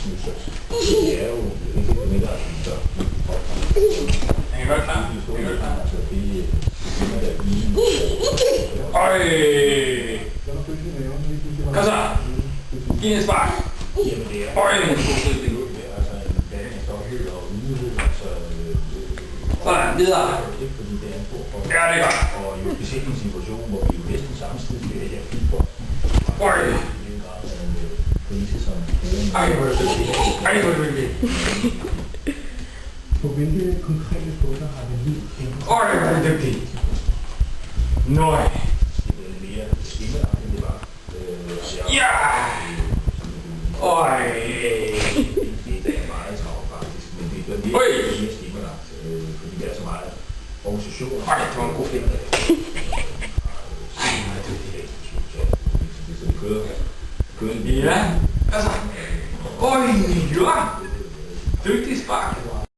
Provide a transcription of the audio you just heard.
så det er jo ikke mindre end så. Han kan godt klare. Han kan godt klare. Altså det er lige. Øj! Kom så! Giv en spark! Jamen det er. Øj! Altså en blanding af stofhed og ulighed, altså. Sådan, videre. Fordi det er en stor for. Ja, det er godt. Og jo specielt en situation, hvor vi jo næsten samtidig skal have fint for. Øj! I en grad af en krise, som Ej, hvor er det dygtigt. Ej, hvor er det dygtigt. på hvilke konkrete punkter har vi lige tænkt? Øj, hvor er det dygtigt. Nøj. Det er mere stimmelagt, end det var. Ja! Øj! Det er meget travlt faktisk, men det er mere stimmelagt, fordi det er så meget organisation. Øj, det var en god film. Så det kører Ja, altså. Øj, ja! Dygtig spark.